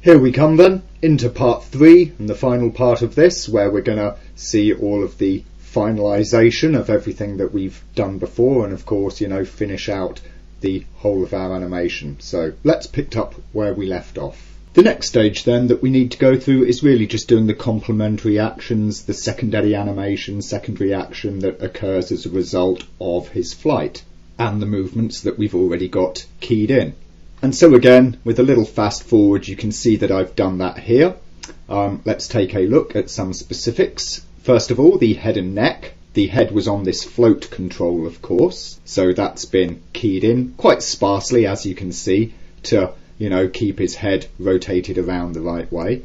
Here we come then, into part 3 and the final part of this, where we're going to see all of the finalisation of everything that we've done before and of course, finish out the whole of our animation. So let's pick up where we left off. The next stage then that we need to go through is really just doing the complementary actions, the secondary animation, secondary action that occurs as a result of his flight and the movements that we've already got keyed in. And so again, with a little fast forward, you can see that I've done that here. Let's take a look at some specifics. First of all, the head and neck. The head was on this float control, of course, so that's been keyed in quite sparsely, as you can see, to, keep his head rotated around the right way.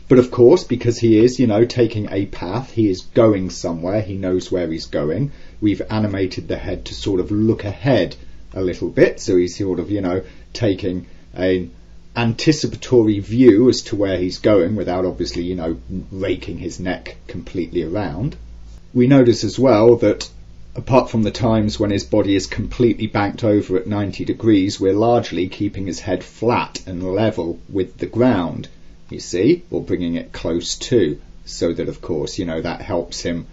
But of course, because he is, taking a path, he is going somewhere, he knows where he's going, we've animated the head to sort of look ahead a little bit, so he's sort of, taking an anticipatory view as to where he's going without obviously, raking his neck completely around. We notice as well that apart from the times when his body is completely banked over at 90 degrees, we're largely keeping his head flat and level with the ground, you see, or bringing it close to, so that of course, that helps him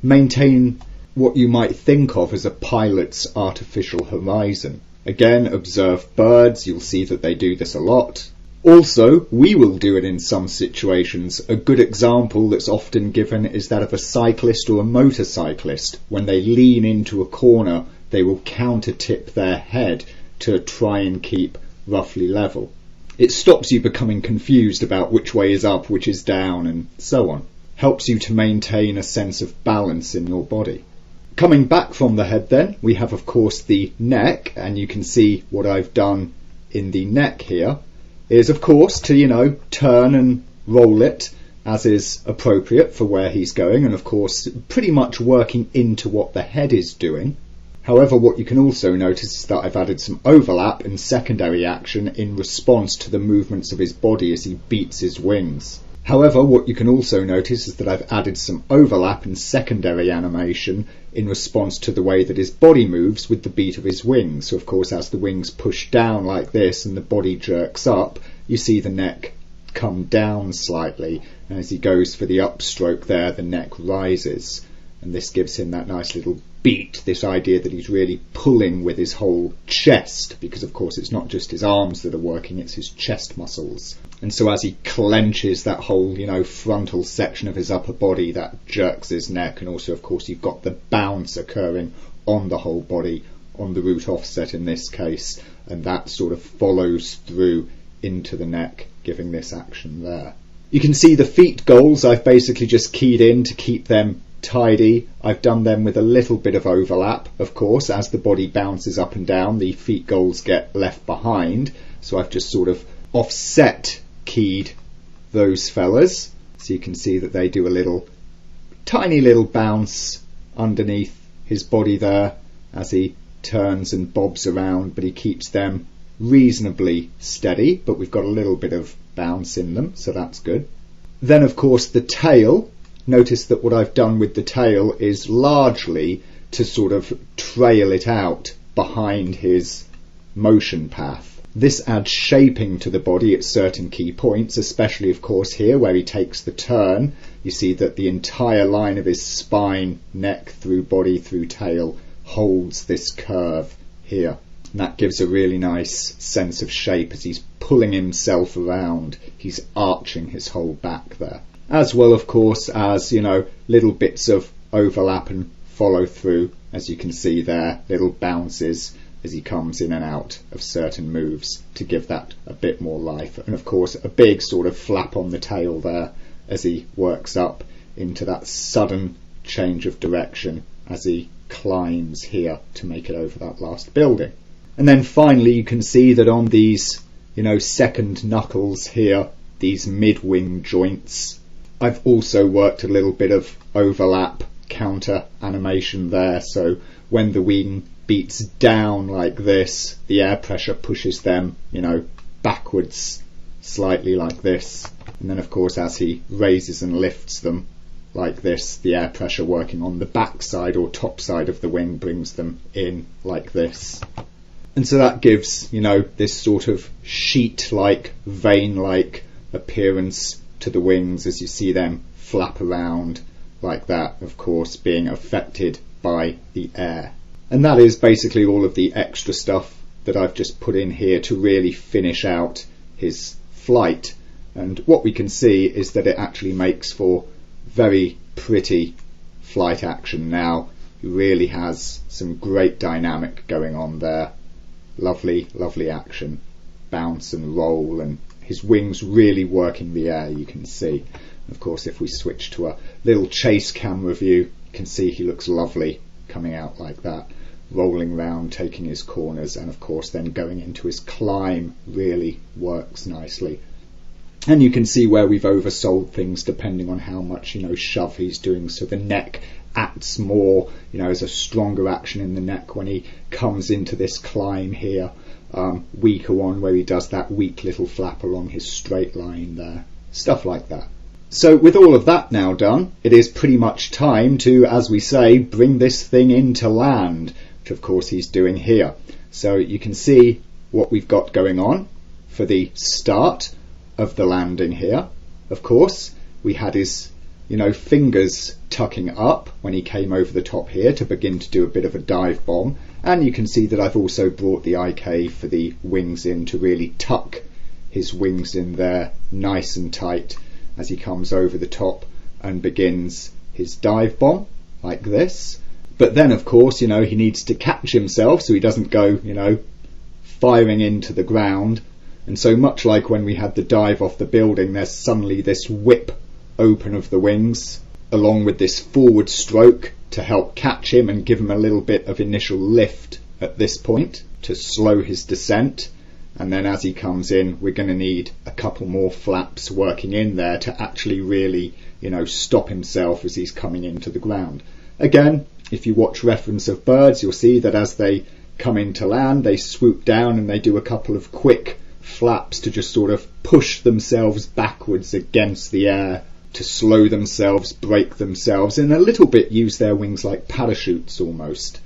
maintain what you might think of as a pilot's artificial horizon. Again, observe birds, you'll see that they do this a lot. Also, we will do it in some situations. A good example that's often given is that of a cyclist or a motorcyclist. When they lean into a corner, they will counter-tip their head to try and keep roughly level. It stops you becoming confused about which way is up, which is down, and so on. Helps you to maintain a sense of balance in your body. Coming back from the head then, we have of course the neck, and you can see what I've done in the neck here is of course to, turn and roll it as is appropriate for where he's going, and of course pretty much working into what the head is doing. However, what you can also notice is that I've added some overlap and secondary action in response to the movements of his body as he beats his wings. However, what you can also notice is that I've added some overlap and secondary animation in response to the way that his body moves with the beat of his wings. So of course, as the wings push down like this and the body jerks up, you see the neck come down slightly. And as he goes for the upstroke there, the neck rises. And this gives him that nice little beat, this idea that he's really pulling with his whole chest, because of course it's not just his arms that are working, it's his chest muscles. And so as he clenches that whole, frontal section of his upper body, that jerks his neck, and also of course you've got the bounce occurring on the whole body, on the root offset in this case, and that sort of follows through into the neck, giving this action there. You can see the feet goals I've basically just keyed in to keep them tidy. I've done them with a little bit of overlap, of course. As the body bounces up and down, the feet goals get left behind, so I've just sort of offset keyed those fellas, so you can see that they do a tiny little bounce underneath his body there as he turns and bobs around, but he keeps them reasonably steady, but we've got a little bit of bounce in them, so that's good. Then of course the tail. Notice that what I've done with the tail is largely to sort of trail it out behind his motion path. This adds shaping to the body at certain key points, especially of course here where he takes the turn. You see that the entire line of his spine, neck through body through tail holds this curve here. And that gives a really nice sense of shape as he's pulling himself around. He's arching his whole back there. As well, of course, as, little bits of overlap and follow through, as you can see there, little bounces as he comes in and out of certain moves to give that a bit more life. And of course, a big sort of flap on the tail there as he works up into that sudden change of direction as he climbs here to make it over that last building. And then finally, you can see that on these, second knuckles here, these mid-wing joints, I've also worked a little bit of overlap counter animation there, so when the wing beats down like this, the air pressure pushes them, backwards slightly like this, and then of course as he raises and lifts them like this, the air pressure working on the back side or top side of the wing brings them in like this. And so that gives, this sort of sheet-like, vein-like appearance to the wings as you see them flap around like that, of course being affected by the air. And that is basically all of the extra stuff that I've just put in here to really finish out his flight. And what we can see is that it actually makes for very pretty flight action now. He really has some great dynamic going on there. Lovely, lovely action. Bounce and roll, and his wings really working the air, you can see. Of course, if we switch to a little chase camera view, you can see he looks lovely coming out like that, rolling round, taking his corners, and of course then going into his climb really works nicely. And you can see where we've oversold things depending on how much, shove he's doing. So the neck acts more, as a stronger action in the neck when he comes into this climb here. Weaker one where he does that weak little flap along his straight line there. Stuff like that. So with all of that now done, it is pretty much time to, as we say, bring this thing into land, which of course he's doing here. So you can see what we've got going on for the start of the landing here. Of course, we had his, fingers tucking up when he came over the top here to begin to do a bit of a dive bomb. And you can see that I've also brought the IK for the wings in to really tuck his wings in there nice and tight as he comes over the top and begins his dive bomb like this. But then, of course, he needs to catch himself so he doesn't go, firing into the ground. And so much like when we had the dive off the building, there's suddenly this whip open of the wings along with this forward stroke to help catch him and give him a little bit of initial lift at this point to slow his descent. And then as he comes in, we're going to need a couple more flaps working in there to actually really, stop himself as he's coming into the ground. Again, if you watch reference of birds, you'll see that as they come into land, they swoop down and they do a couple of quick flaps to just sort of push themselves backwards against the air to slow themselves, brake themselves, and a little bit use their wings like parachutes almost.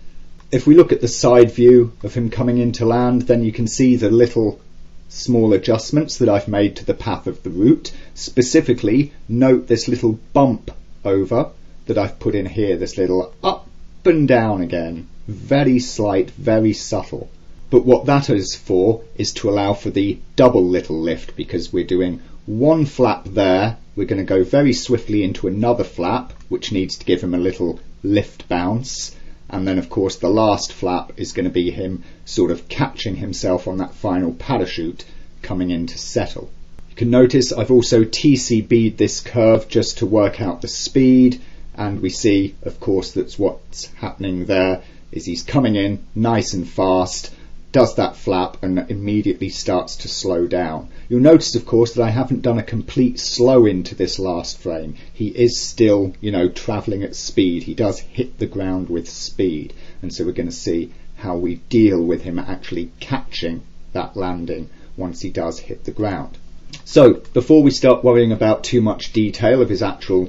If we look at the side view of him coming into land, then you can see the little small adjustments that I've made to the path of the route. Specifically, note this little bump over that I've put in here, this little up and down again. Very slight, very subtle. But what that is for is to allow for the double little lift, because we're doing one flap there, we're going to go very swiftly into another flap, which needs to give him a little lift bounce. And then, of course, the last flap is going to be him sort of catching himself on that final parachute coming in to settle. You can notice I've also TCB'd this curve just to work out the speed. And we see, of course, that's what's happening there is he's coming in nice and fast, does that flap and immediately starts to slow down. You'll notice, of course, that I haven't done a complete slow into this last frame. He is still, travelling at speed. He does hit the ground with speed. And so we're going to see how we deal with him actually catching that landing once he does hit the ground. So before we start worrying about too much detail of his actual,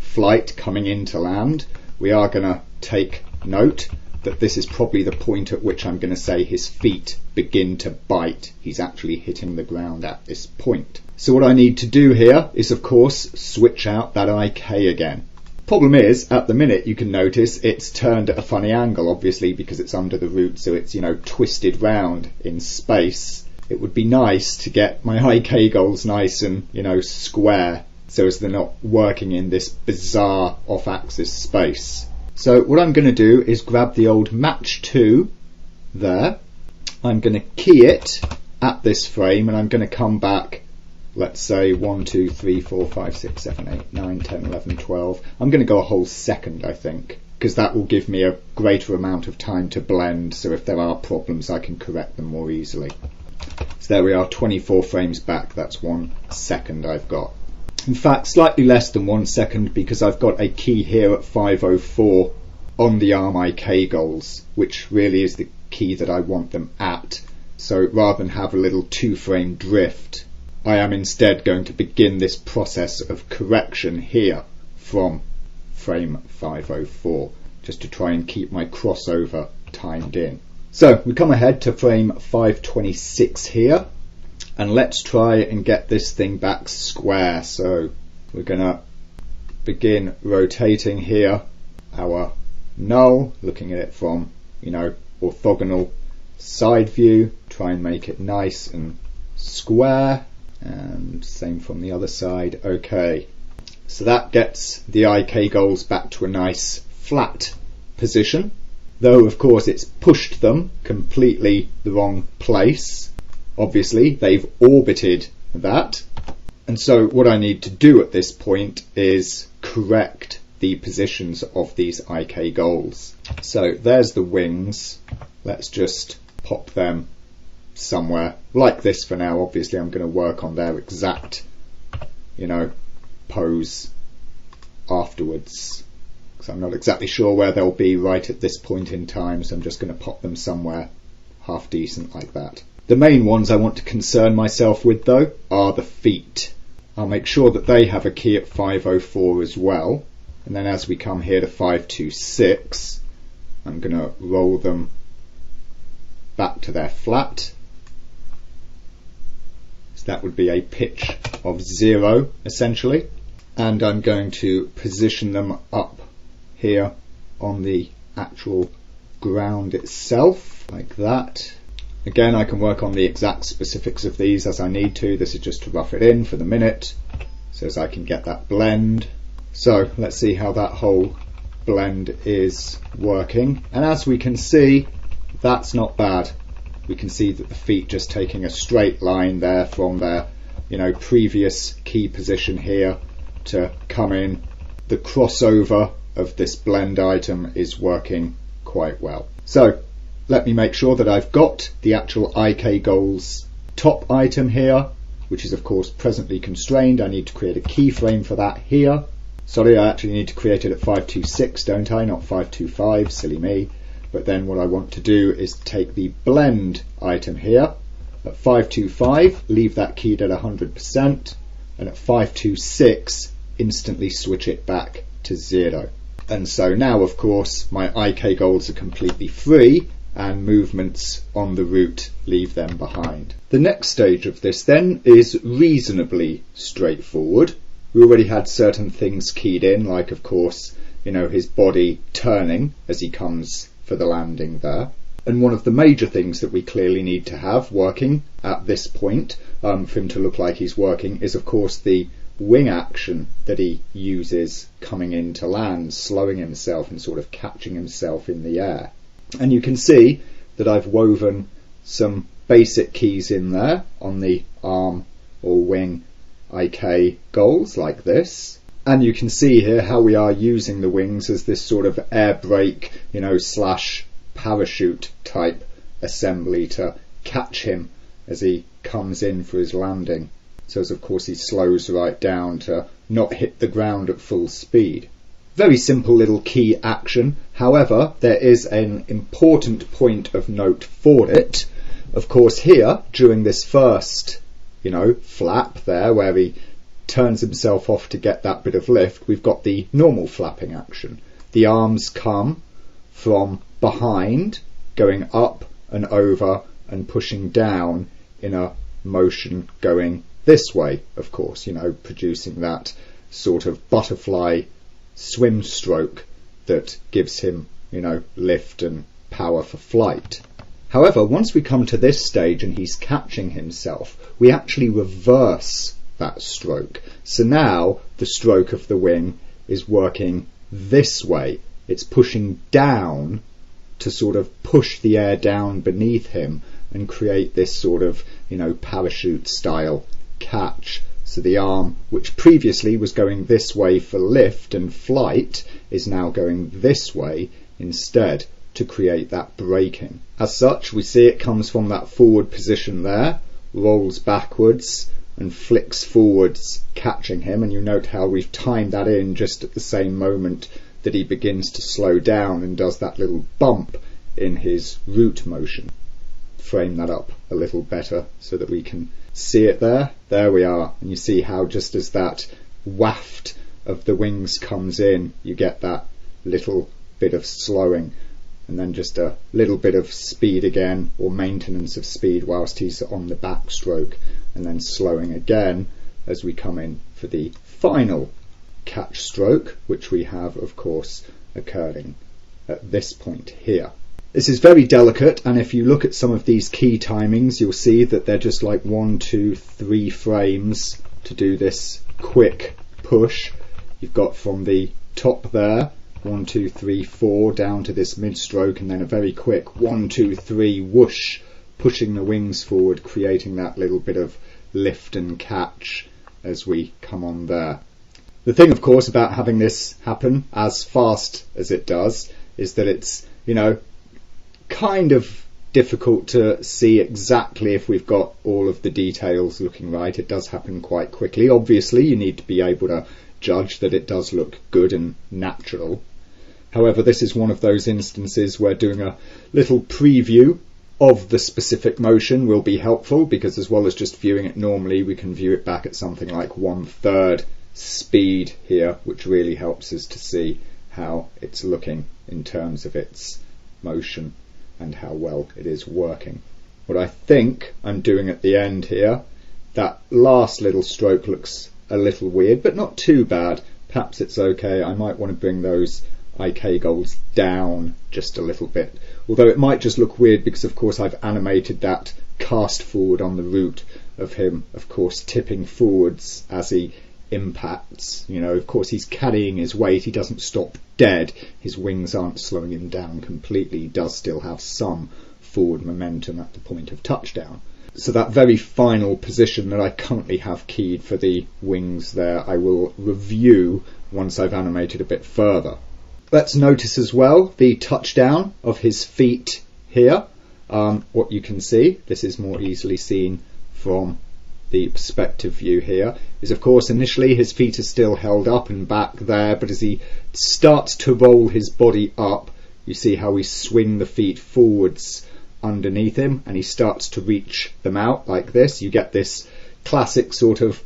flight coming into land, we are going to take note that this is probably the point at which I'm going to say his feet begin to bite. He's actually hitting the ground at this point. So what I need to do here is, of course, switch out that IK again. Problem is, at the minute, you can notice it's turned at a funny angle, obviously, because it's under the root, so it's, twisted round in space. It would be nice to get my IK goals nice and, square, so as they're not working in this bizarre off-axis space. So what I'm going to do is grab the old match 2 there. I'm going to key it at this frame and I'm going to come back, let's say 1, 2, 3, 4, 5, 6, 7, 8, 9, 10, 11, 12. I'm going to go a whole second, I think, because that will give me a greater amount of time to blend, so if there are problems I can correct them more easily. So there we are, 24 frames back, that's 1 second I've got. In fact, slightly less than 1 second, because I've got a key here at 504 on the arm IK goals, which really is the key that I want them at. So rather than have a little 2-frame drift, I am instead going to begin this process of correction here from frame 504, just to try and keep my crossover timed in. So we come ahead to frame 526 here, and let's try and get this thing back square. So we're going to begin rotating here our null, looking at it from, orthogonal side view, try and make it nice and square, and same from the other side. Okay, so that gets the IK goals back to a nice flat position, though of course it's pushed them completely the wrong place. Obviously they've orbited that, and so what I need to do at this point is correct the positions of these IK goals. So there's the wings. Let's just pop them somewhere like this for now. Obviously I'm going to work on their exact pose afterwards, because I'm not exactly sure where they'll be right at this point in time, so I'm just going to pop them somewhere half decent like that. The main ones I want to concern myself with though are the feet. I'll make sure that they have a key at 504 as well, and then as we come here to 526 I'm going to roll them back to their flat. So that would be a pitch of 0 essentially, and I'm going to position them up here on the actual ground itself like that. Again, I can work on the exact specifics of these as I need to. This is just to rough it in for the minute so as I can get that blend. So let's see how that whole blend is working, and as we can see, that's not bad. We can see that the feet just taking a straight line there from their previous key position here to come in. The crossover of this blend item is working quite well. So let me make sure that I've got the actual IK goals top item here, which is of course presently constrained. I need to create a keyframe for that here. Sorry, I actually need to create it at 526, don't I? Not 525, silly me. But then what I want to do is take the blend item here at 525, leave that keyed at 100%, and at 526 instantly switch it back to 0. And so now of course my IK goals are completely free, and movements on the route leave them behind. The next stage of this then is reasonably straightforward. We already had certain things keyed in, like of course his body turning as he comes for the landing there. And one of the major things that we clearly need to have working at this point, for him to look like he's working, is of course the wing action that he uses coming in to land, slowing himself and sort of catching himself in the air. And you can see that I've woven some basic keys in there on the arm or wing IK goals like this. And you can see here how we are using the wings as this sort of air brake, slash parachute type assembly to catch him as he comes in for his landing. So as of course he slows right down to not hit the ground at full speed. Very simple little key action. However, there is an important point of note for it. Of course here, during this first, flap there where he turns himself off to get that bit of lift, we've got the normal flapping action. The arms come from behind, going up and over and pushing down in a motion going this way, of course, producing that sort of butterfly swim stroke that gives him, lift and power for flight. However, once we come to this stage and he's catching himself, we actually reverse that stroke. So now the stroke of the wing is working this way. It's pushing down to sort of push the air down beneath him and create this sort of, parachute style catch. So the arm, which previously was going this way for lift and flight, is now going this way instead to create that braking. As such, we see it comes from that forward position there, rolls backwards, and flicks forwards, catching him, and you note how we've timed that in just at the same moment that he begins to slow down and does that little bump in his root motion. Frame that up a little better so that we can see it there. There we are, and you see how just as that waft of the wings comes in, you get that little bit of slowing, and then just a little bit of speed again, or maintenance of speed whilst he's on the backstroke, and then slowing again as we come in for the final catch stroke, which we have of course occurring at this point here. This is very delicate, and if you look at some of these key timings, you'll see that they're just like 1, 2, 3 frames to do this quick push. You've got from the top there 1, 2, 3, 4 down to this mid stroke, and then a very quick 1, 2, 3 whoosh, pushing the wings forward, creating that little bit of lift and catch as we come on there. The thing, of course, about having this happen as fast as it does is that it's, kind of difficult to see exactly if we've got all of the details looking right. It does happen quite quickly. Obviously, you need to be able to judge that it does look good and natural. However, this is one of those instances where doing a little preview of the specific motion will be helpful, because as well as just viewing it normally, we can view it back at something like 1/3 speed here, which really helps us to see how it's looking in terms of its motion and how well it is working. What I think I'm doing at the end here, that last little stroke looks a little weird, but not too bad. Perhaps it's okay. I might want to bring those IK goals down just a little bit, although it might just look weird because of course I've animated that cast forward on the root of him, of course tipping forwards as he impacts. Of course he's carrying his weight, he doesn't stop dead, his wings aren't slowing him down completely, he does still have some forward momentum at the point of touchdown. So that very final position that I currently have keyed for the wings there, I will review once I've animated a bit further. Let's notice as well the touchdown of his feet here. What you can see, this is more easily seen from the perspective view here, is of course initially his feet are still held up and back there, but as he starts to roll his body up, you see how we swing the feet forwards underneath him and he starts to reach them out like this. You get this classic sort of,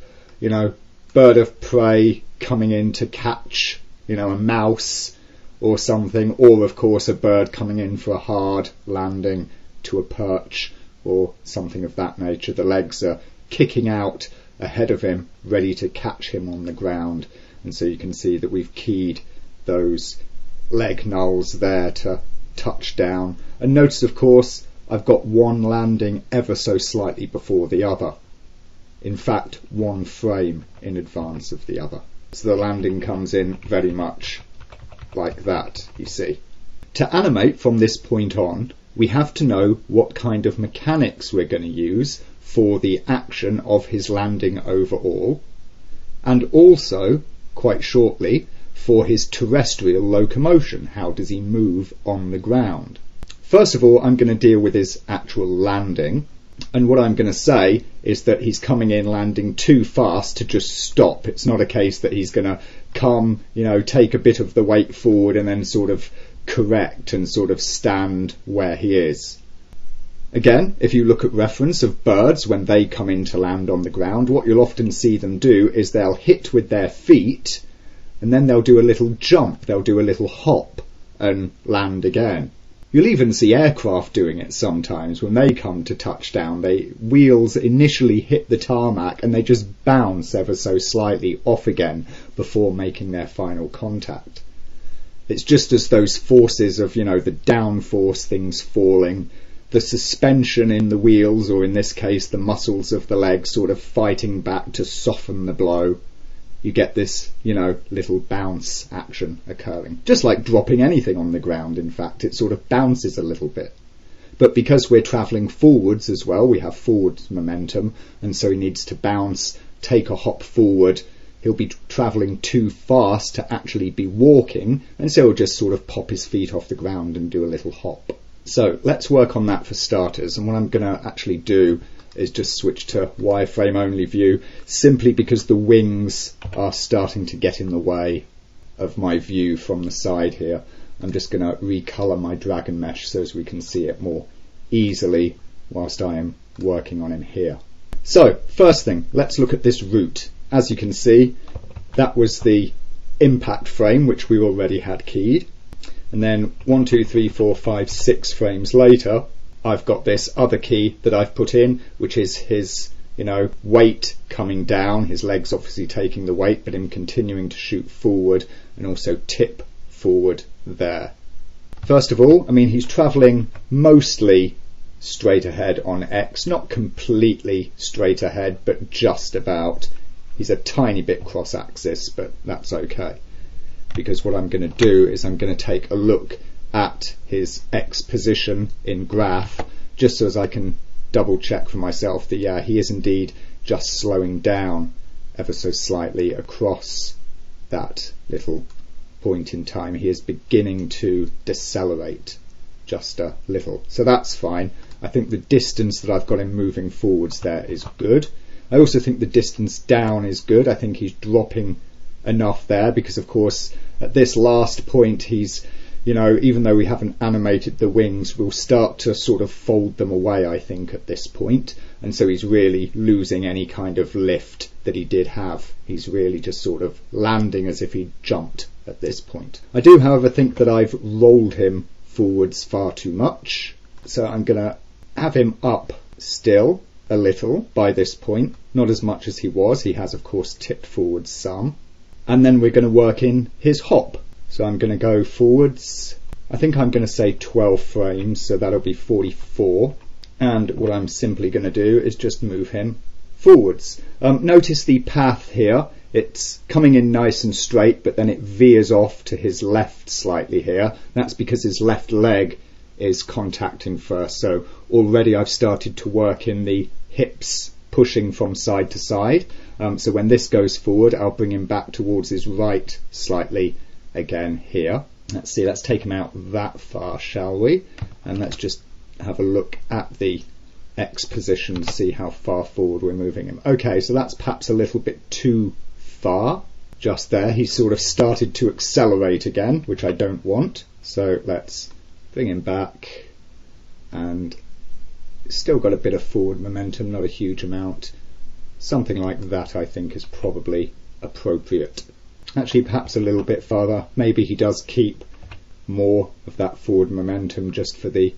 bird of prey coming in to catch, a mouse or something, or of course a bird coming in for a hard landing to a perch or something of that nature. The legs are kicking out ahead of him, ready to catch him on the ground, and so you can see that we've keyed those leg nulls there to touch down. And notice of course I've got one landing ever so slightly before the other, in fact 1 frame in advance of the other, so the landing comes in very much like that, you see. To animate from this point on, we have to know what kind of mechanics we're going to use for the action of his landing overall, and also, quite shortly, for his terrestrial locomotion. How does he move on the ground? First of all, I'm going to deal with his actual landing, and what I'm going to say is that he's coming in landing too fast to just stop. It's not a case that he's going to come, take a bit of the weight forward and then sort of correct and sort of stand where he is. Again, if you look at reference of birds when they come in to land on the ground, what you'll often see them do is they'll hit with their feet and then they'll do a little jump, they'll do a little hop and land again. You'll even see aircraft doing it sometimes. When they come to touchdown, wheels initially hit the tarmac and they just bounce ever so slightly off again before making their final contact. It's just as those forces of, the downforce, things falling, the suspension in the wheels, or in this case the muscles of the legs sort of fighting back to soften the blow. You get this, little bounce action occurring. Just like dropping anything on the ground, in fact, it sort of bounces a little bit. But because we're travelling forwards as well, we have forward momentum, and so he needs to bounce, take a hop forward. He'll be travelling too fast to actually be walking, and so he'll just sort of pop his feet off the ground and do a little hop. So let's work on that for starters, and what I'm going to actually do is just switch to wireframe only view, simply because the wings are starting to get in the way of my view from the side here. I'm just going to recolor my dragon mesh so as we can see it more easily whilst I am working on him here. So first thing, let's look at this root. As you can see, that was the impact frame which we already had keyed, and then 1, 2, 3, 4, 5, 6 frames later I've got this other key that I've put in, which is his weight coming down, his legs obviously taking the weight, but him continuing to shoot forward and also tip forward there. First of all, I mean, he's travelling mostly straight ahead on X, not completely straight ahead, but just about. He's a tiny bit cross axis, but that's okay, because what I'm going to do is I'm going to take a look at his X position in graph, just so as I can double check for myself that yeah, he is indeed just slowing down ever so slightly across that little point in time. He is beginning to decelerate just a little, so that's fine. I think the distance that I've got him moving forwards there is good. I also think the distance down is good. I think he's dropping enough there, because of course at this last point he's, even though we haven't animated the wings, we'll start to sort of fold them away, I think, at this point, and so he's really losing any kind of lift that he did have. He's really just sort of landing as if he jumped at this point. I do, however, think that I've rolled him forwards far too much, so I'm going to have him up still a little by this point, not as much as he was. He has, of course, tipped forwards some, and then we're going to work in his hop. So I'm going to go forwards, I think I'm going to say 12 frames, so that'll be 44, and what I'm simply going to do is just move him forwards. Notice the path here, it's coming in nice and straight, but then it veers off to his left slightly here. That's because his left leg is contacting first, so already I've started to work in the hips pushing from side to side, so when this goes forward I'll bring him back towards his right slightly again here. Let's see, let's take him out that far, shall we? And let's just have a look at the X position to see how far forward we're moving him. Okay, so that's perhaps a little bit too far just there. He's sort of started to accelerate again, which I don't want. So let's bring him back, and still got a bit of forward momentum, not a huge amount. Something like that I think is probably appropriate. Actually, perhaps a little bit farther. Maybe he does keep more of that forward momentum just for the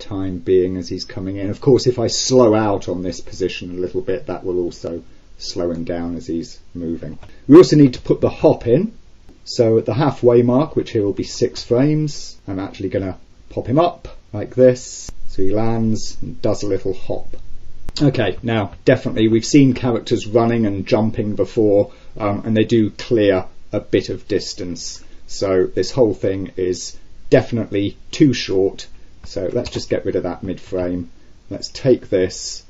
time being as he's coming in. Of course, if I slow out on this position a little bit, that will also slow him down as he's moving. We also need to put the hop in. So at the halfway mark, which here will be 6 frames, I'm actually going to pop him up like this, so he lands and does a little hop. Okay, now definitely we've seen characters running and jumping before, and they do clear a bit of distance, so this whole thing is definitely too short. So let's just get rid of that mid-frame. Let's take this,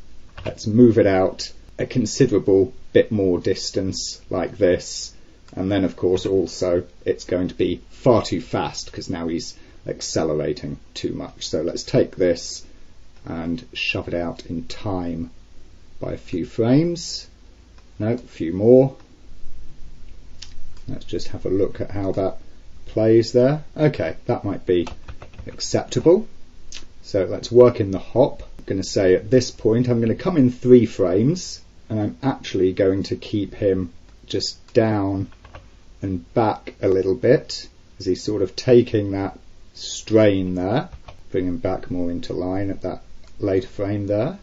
let's move it out a considerable bit more distance like this, and then of course also it's going to be far too fast because now he's accelerating too much. So let's take this and shove it out in time by a few frames. No, a few more. Let's just have a look at how that plays there. Okay, that might be acceptable. So let's work in the hop. I'm going to say at this point I'm going to come in 3 frames, and I'm actually going to keep him just down and back a little bit as he's sort of taking that strain there. Bring him back more into line at that later frame there.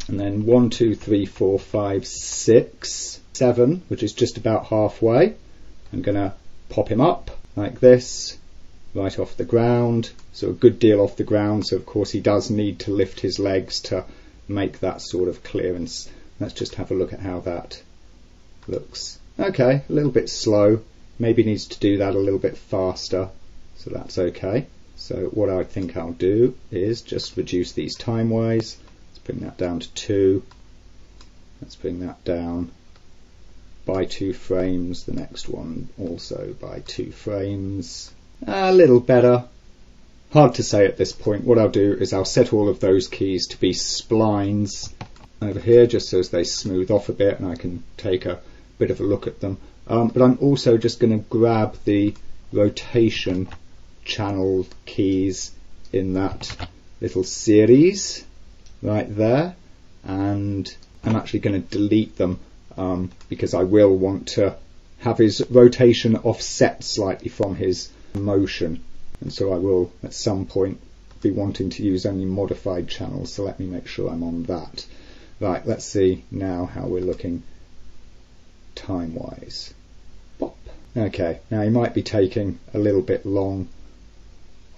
And then 1, 2, 3, 4, 5, 6, 7, which is just about halfway. I'm going to pop him up like this, right off the ground, so a good deal off the ground, so of course he does need to lift his legs to make that sort of clearance. Let's just have a look at how that looks. Okay, a little bit slow, maybe needs to do that a little bit faster, so that's okay. So what I think I'll do is just reduce these time-wise. Let's bring that down to 2, let's bring that down by 2 frames, the next one also by 2 frames. A little better. Hard to say at this point. What I'll do is I'll set all of those keys to be splines, over here just so as they smooth off a bit and I can take a bit of a look at them. But I'm also just going to grab the rotation channel keys in that little series right there, and I'm actually going to delete them because I will want to have his rotation offset slightly from his motion, and so I will at some point be wanting to use only modified channels, so let me make sure I'm on that. Right, let's see now how we're looking time wise. Pop. Okay, now he might be taking a little bit long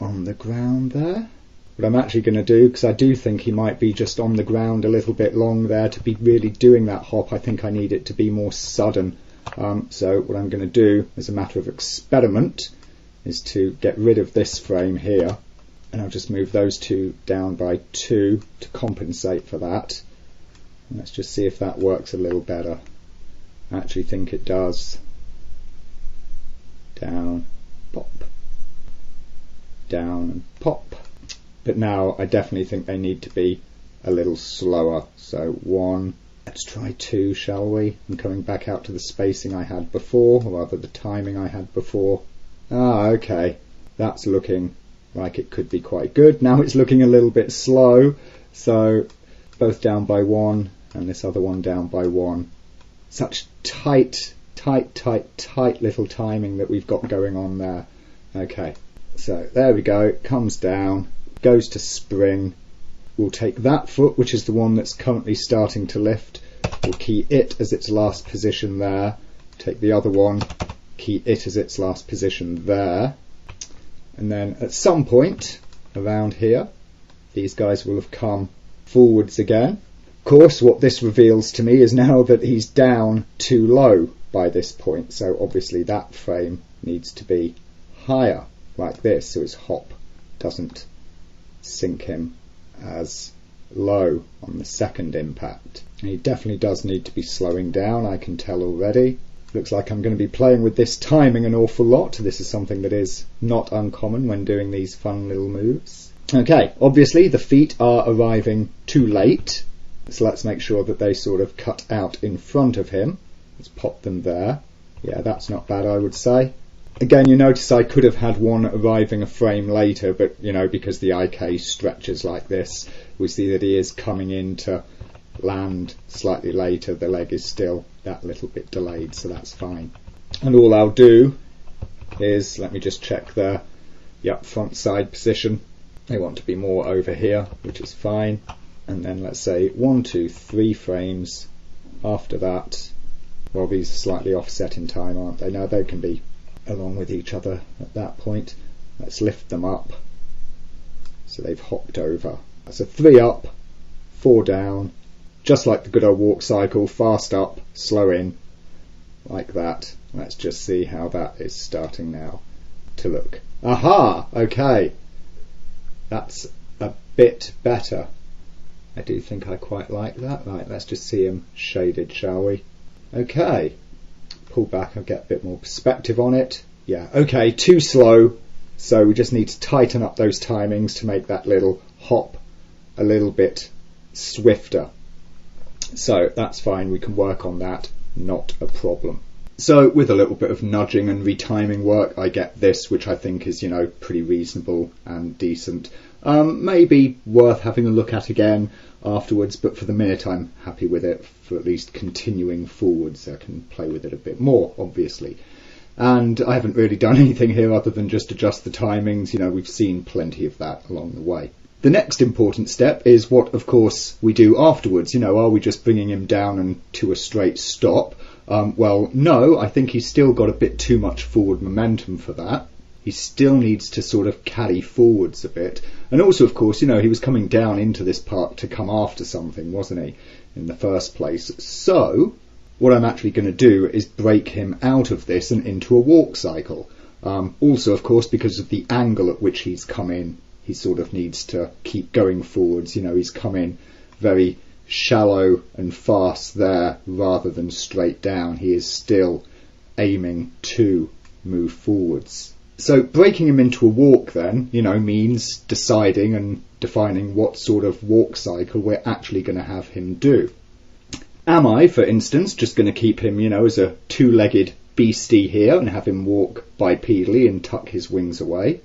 on the ground there. What I'm actually going to do, because I do think he might be just on the ground a little bit long there to be really doing that hop, I think I need it to be more sudden. So what I'm going to do as a matter of experiment is to get rid of this frame here, and I'll just move those two down by 2 to compensate for that. Let's just see if that works a little better. I actually think it does. Down, pop, down and pop. But now I definitely think they need to be a little slower. So 1, let's try 2, shall we? I'm coming back out to the spacing I had before, or rather the timing I had before. Okay, that's looking like it could be quite good. Now it's looking a little bit slow, so both down by 1 and this other one down by 1. Such tight little timing that we've got going on there. Okay, so there we go, it comes down, goes to spring. We'll take that foot, which is the one that's currently starting to lift, we'll key it as its last position there, take the other one, key it as its last position there, and then at some point around here these guys will have come forwards again. Of course, what this reveals to me is now that he's down too low by this point, so obviously that frame needs to be higher like this so his hop doesn't sink him as low on the second impact. And he definitely does need to be slowing down, I can tell already. Looks like I'm going to be playing with this timing an awful lot. This is something that is not uncommon when doing these fun little moves. Okay, obviously the feet are arriving too late, so let's make sure that they sort of cut out in front of him. Let's pop them there. Yeah, that's not bad, I would say. Again, you notice I could have had one arriving a frame later, but you know, because the IK stretches like this, we see that he is coming in to land slightly later. The leg is still that little bit delayed, so that's fine. And all I'll do is, let me just check there, yep, front side position. They want to be more over here, which is fine. And then let's say 1, 2, 3 frames after that. Well, these are slightly offset in time, aren't they? Now they can be along with each other at that point. Let's lift them up so they've hopped over. So 3 up, 4 down, just like the good old walk cycle, fast up, slow in, like that. Let's just see how that is starting now to look. Aha! Okay, that's a bit better. I do think I quite like that. Right, let's just see him shaded, shall we? Okay, pull back and get a bit more perspective on it. Yeah, okay, too slow, so we just need to tighten up those timings to make that little hop a little bit swifter. So that's fine, we can work on that, not a problem. So with a little bit of nudging and retiming work, I get this, which I think is, you know, pretty reasonable and decent. Maybe worth having a look at again afterwards, but for the minute I'm happy with it for at least continuing forwards. I can play with it a bit more, obviously. And I haven't really done anything here other than just adjust the timings. You know, we've seen plenty of that along the way. The next important step is what, of course, we do afterwards. You know, are we just bringing him down and to a straight stop? Well, no, I think he's still got a bit too much forward momentum for that. He still needs to sort of carry forwards a bit. And also, of course, you know, he was coming down into this part to come after something, wasn't he, in the first place? So what I'm actually going to do is break him out of this and into a walk cycle. Also, of course, because of the angle at which he's come in, he sort of needs to keep going forwards. You know, he's come in very shallow and fast there rather than straight down. He is still aiming to move forwards. So breaking him into a walk then, means deciding and defining what sort of walk cycle we're actually going to have him do. Am I, for instance, just going to keep him, as a two-legged beastie here and have him walk bipedally and tuck his wings away?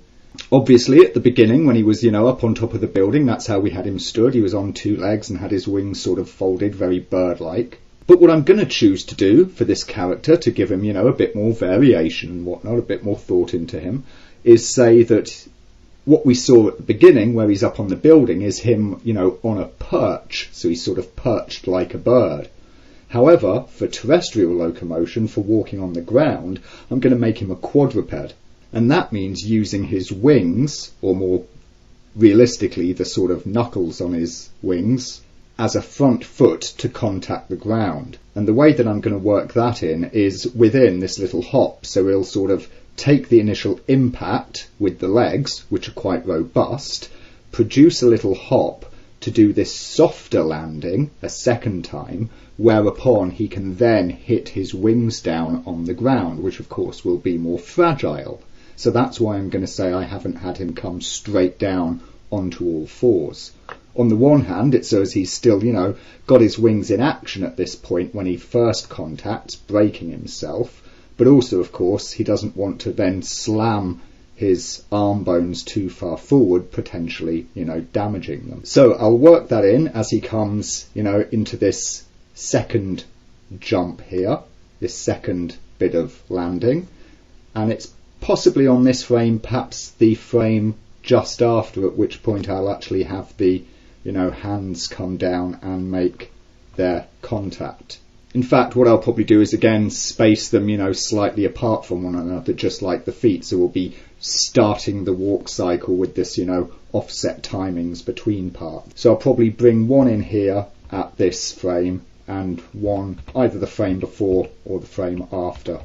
Obviously, at the beginning, when he was, up on top of the building, that's how we had him stood. He was on two legs and had his wings sort of folded, very bird-like. But what I'm going to choose to do for this character, to give him, a bit more variation and whatnot, a bit more thought into him, is say that what we saw at the beginning, where he's up on the building, is him, on a perch. So he's sort of perched like a bird. However, for terrestrial locomotion, for walking on the ground, I'm going to make him a quadruped. And that means using his wings, or more realistically, the sort of knuckles on his wings, as a front foot to contact the ground. And the way that I'm going to work that in is within this little hop. So he'll sort of take the initial impact with the legs, which are quite robust, produce a little hop to do this softer landing a second time, whereupon he can then hit his wings down on the ground, which of course will be more fragile. So that's why I'm going to say I haven't had him come straight down onto all fours. On the one hand, it shows he's still, got his wings in action at this point when he first contacts, breaking himself. But also, of course, he doesn't want to then slam his arm bones too far forward, potentially, damaging them. So I'll work that in as he comes, into this second jump here, this second bit of landing. And it's possibly on this frame, perhaps the frame just after, at which point I'll actually have the hands come down and make their contact. In fact, what I'll probably do is again space them, slightly apart from one another, just like the feet. So we'll be starting the walk cycle with this, offset timings between parts. So I'll probably bring one in here at this frame and one either the frame before or the frame after.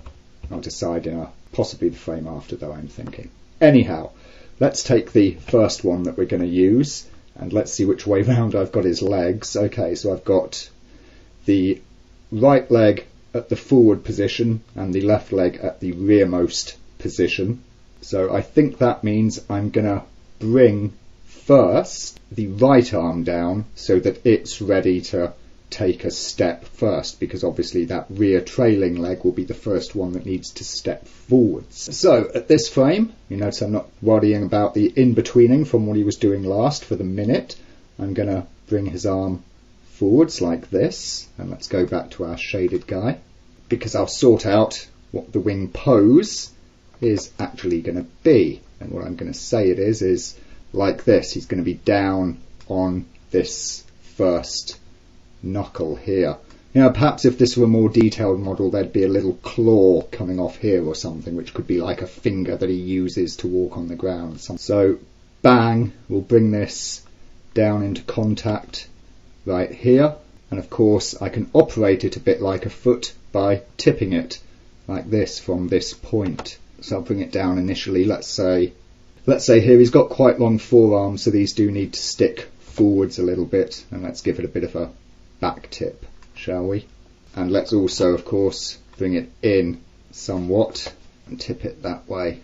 I'll decide possibly the frame after, though, I'm thinking. Anyhow, let's take the first one that we're going to use. And let's see which way round I've got his legs. Okay, so I've got the right leg at the forward position and the left leg at the rearmost position. So I think that means I'm going to bring first the right arm down so that it's ready to take a step first, because obviously that rear trailing leg will be the first one that needs to step forwards. So at this frame, you notice I'm not worrying about the in-betweening from what he was doing last for the minute. I'm going to bring his arm forwards like this, and let's go back to our shaded guy, because I'll sort out what the wing pose is actually going to be. And what I'm going to say it is like this. He's going to be down on this first knuckle here. Perhaps if this were a more detailed model, there'd be a little claw coming off here or something, which could be like a finger that he uses to walk on the ground. So bang, we'll bring this down into contact right here. And of course I can operate it a bit like a foot by tipping it like this from this point. So I'll bring it down initially. Let's say here he's got quite long forearms, so these do need to stick forwards a little bit, and let's give it a bit of a back tip, shall we? And let's also, of course, bring it in somewhat and tip it that way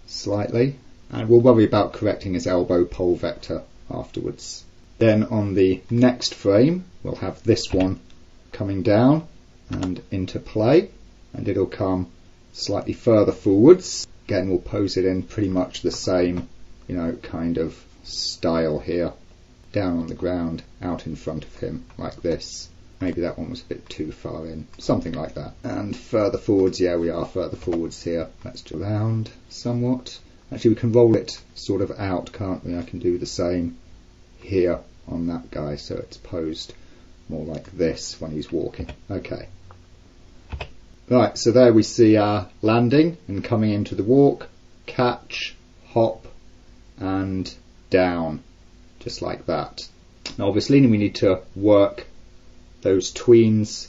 slightly. And we'll worry about correcting his elbow pole vector afterwards. Then on the next frame, we'll have this one coming down and into play, and it'll come slightly further forwards. Again, we'll pose it in pretty much the same, kind of style here. Down on the ground, out in front of him, like this. Maybe that one was a bit too far in, something like that. And further forwards, yeah, we are further forwards here. Let's do round somewhat. Actually, we can roll it sort of out, can't we? I can do the same here on that guy, so it's posed more like this when he's walking. Okay. Right, so there we see our landing and coming into the walk, catch, hop, and down. Just like that. Now obviously we need to work those tweens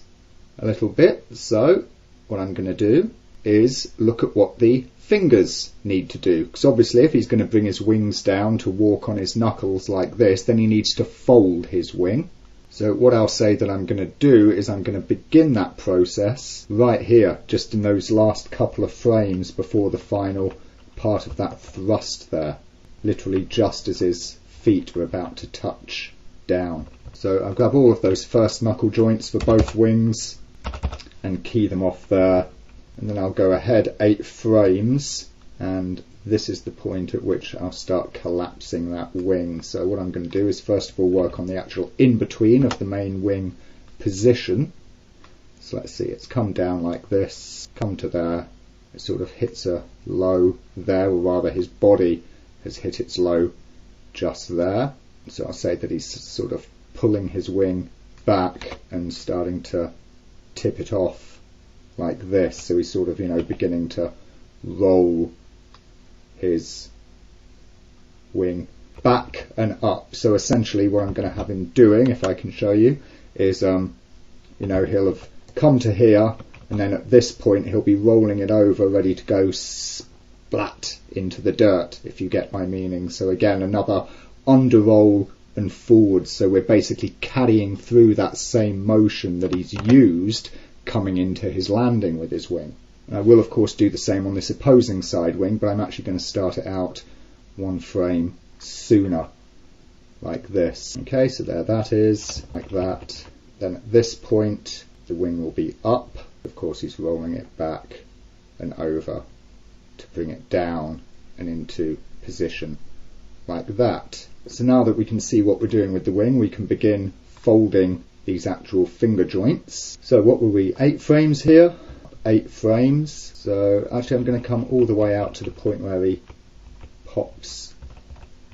a little bit, so what I'm going to do is look at what the fingers need to do, because obviously if he's going to bring his wings down to walk on his knuckles like this, then he needs to fold his wing. So what I'll say that I'm going to do is I'm going to begin that process right here, just in those last couple of frames before the final part of that thrust there, literally just as his feet are about to touch down. So I'll grab all of those first knuckle joints for both wings and key them off there, and then I'll go ahead 8 frames, and this is the point at which I'll start collapsing that wing. So what I'm going to do is first of all work on the actual in-between of the main wing position. So let's see, it's come down like this, come to there, it sort of hits a low there, or rather his body has hit its low just there. So I'll say that he's sort of pulling his wing back and starting to tip it off like this. So he's sort of, beginning to roll his wing back and up. So essentially what I'm going to have him doing, if I can show you, is he'll have come to here, and then at this point he'll be rolling it over, ready to go splat into the dirt, if you get my meaning. So again, another under roll and forward. So we're basically carrying through that same motion that he's used coming into his landing with his wing. I will of course do the same on this opposing side wing, but I'm actually going to start it out 1 frame sooner, like this. Okay, so there that is, like that. Then at this point the wing will be up. Of course he's rolling it back and over to bring it down and into position like that. So now that we can see what we're doing with the wing, we can begin folding these actual finger joints. So what were we, 8 frames here? 8 frames. So actually I'm going to come all the way out to the point where he pops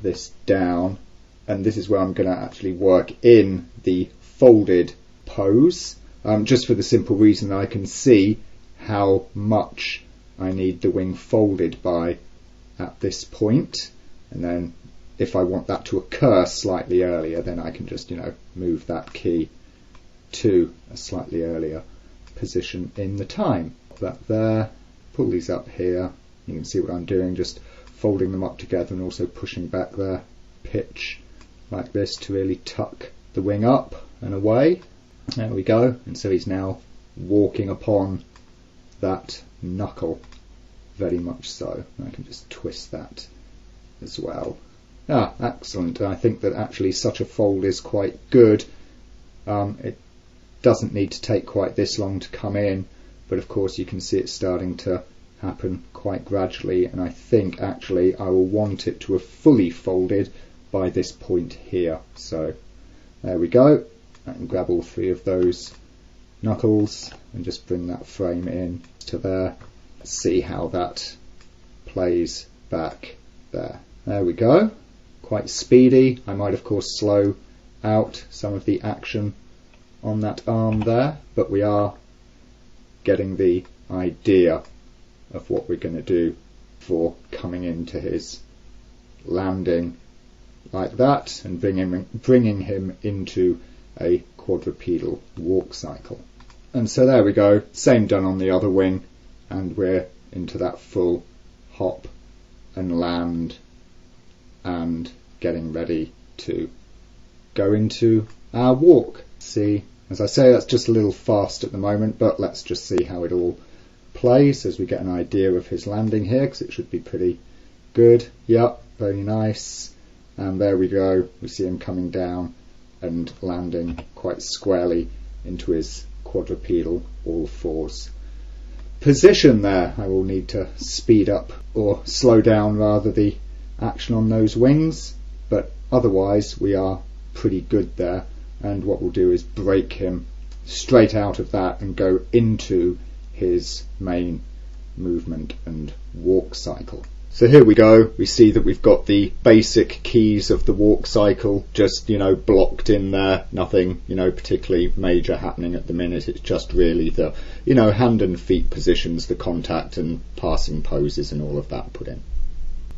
this down, and this is where I'm going to actually work in the folded pose, just for the simple reason that I can see how much I need the wing folded by at this point, and then if I want that to occur slightly earlier, then I can just move that key to a slightly earlier position in the time. That there, pull these up here, you can see what I'm doing, just folding them up together and also pushing back their pitch like this to really tuck the wing up and away. There we go, and so he's now walking upon that knuckle, very much so. I can just twist that as well. Excellent. I think that actually such a fold is quite good. It doesn't need to take quite this long to come in, but of course you can see it starting to happen quite gradually, and I think actually I will want it to have fully folded by this point here. So there we go. I can grab all 3 of those knuckles and just bring that frame in to there. Let's see how that plays back there. There we go. Quite speedy. I might of course slow out some of the action on that arm there, but we are getting the idea of what we're going to do for coming into his landing like that and bringing him into a quadrupedal walk cycle. And so there we go, same done on the other wing, and we're into that full hop and land and getting ready to go into our walk. See, as I say, that's just a little fast at the moment, but let's just see how it all plays as we get an idea of his landing here, because it should be pretty good. Yep, very nice. And there we go, we see him coming down and landing quite squarely into his quadrupedal all 4s position there. I will need to speed up or slow down rather the action on those wings, but otherwise we are pretty good there. And what we'll do is break him straight out of that and go into his main movement and walk cycle. So here we go, we see that we've got the basic keys of the walk cycle just blocked in there, nothing particularly major happening at the minute. It's just really the hand and feet positions, the contact and passing poses and all of that put in.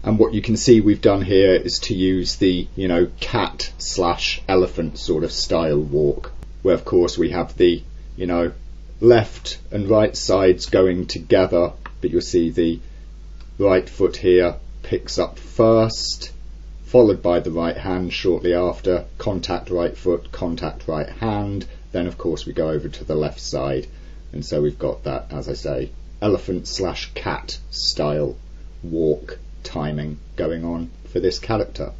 And what you can see we've done here is to use the, cat / elephant sort of style walk, where of course we have the, left and right sides going together, but you'll see the right foot here picks up first followed by the right hand shortly after, contact right foot, contact right hand, then of course we go over to the left side, and so we've got that, as I say, elephant/cat style walk timing going on for this character.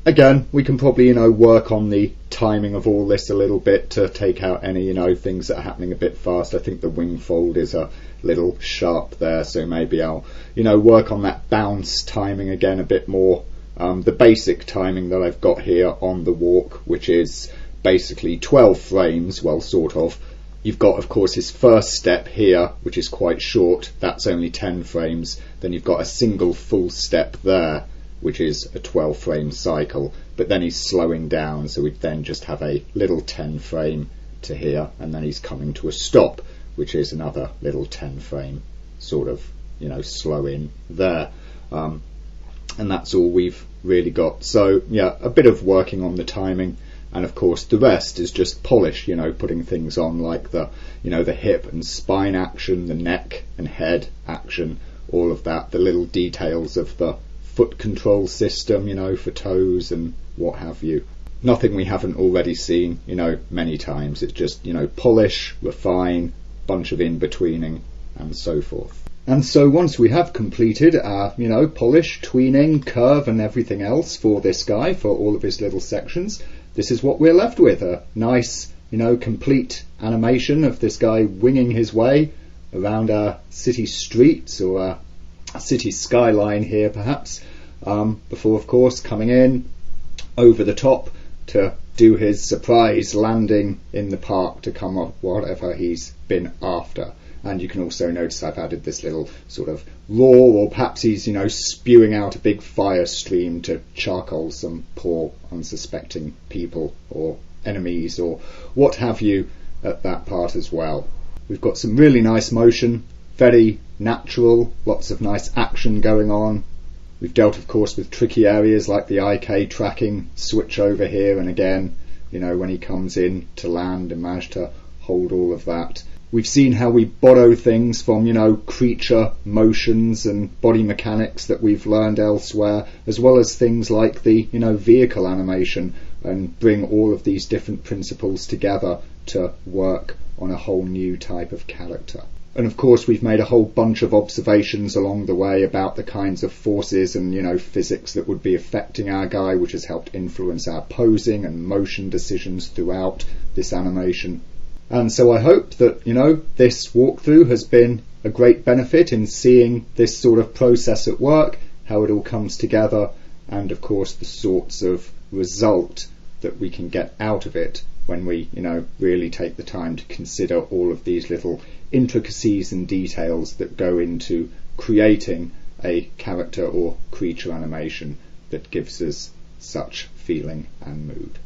Again, we can probably, work on the timing of all this a little bit to take out any, things that are happening a bit fast. I think the wing fold is a little sharp there, so maybe I'll, work on that bounce timing again a bit more. The basic timing that I've got here on the walk, which is basically 12 frames, well, sort of. You've got, of course, his first step here, which is quite short. That's only 10 frames. Then you've got a single full step there, which is a 12 frame cycle, but then he's slowing down, so we'd then just have a little 10 frame to here, and then he's coming to a stop, which is another little 10 frame sort of, slow in there. And that's all we've really got. So yeah, a bit of working on the timing, and of course the rest is just polish, putting things on like the, the hip and spine action, the neck and head action, all of that, the little details of the foot control system, for toes and what have you. Nothing we haven't already seen, many times. It's just, polish, refine, bunch of in-betweening and so forth. And so once we have completed our, polish, tweening, curve and everything else for this guy, for all of his little sections, this is what we're left with. A nice, complete animation of this guy winging his way around our city streets, or our city skyline here perhaps, before of course coming in over the top to do his surprise landing in the park to come up whatever he's been after. And you can also notice I've added this little sort of roar, or perhaps he's spewing out a big fire stream to charcoal some poor unsuspecting people or enemies or what have you at that part as well. We've got some really nice motion, very natural, lots of nice action going on. We've dealt, of course, with tricky areas like the IK tracking switch over here, and again, when he comes in to land and manage to hold all of that. We've seen how we borrow things from, creature motions and body mechanics that we've learned elsewhere, as well as things like the, vehicle animation, and bring all of these different principles together to work on a whole new type of character. And of course we've made a whole bunch of observations along the way about the kinds of forces and physics that would be affecting our guy, which has helped influence our posing and motion decisions throughout this animation. And so I hope that this walkthrough has been a great benefit in seeing this sort of process at work, how it all comes together, and of course the sorts of result that we can get out of it when we really take the time to consider all of these little intricacies and details that go into creating a character or creature animation that gives us such feeling and mood.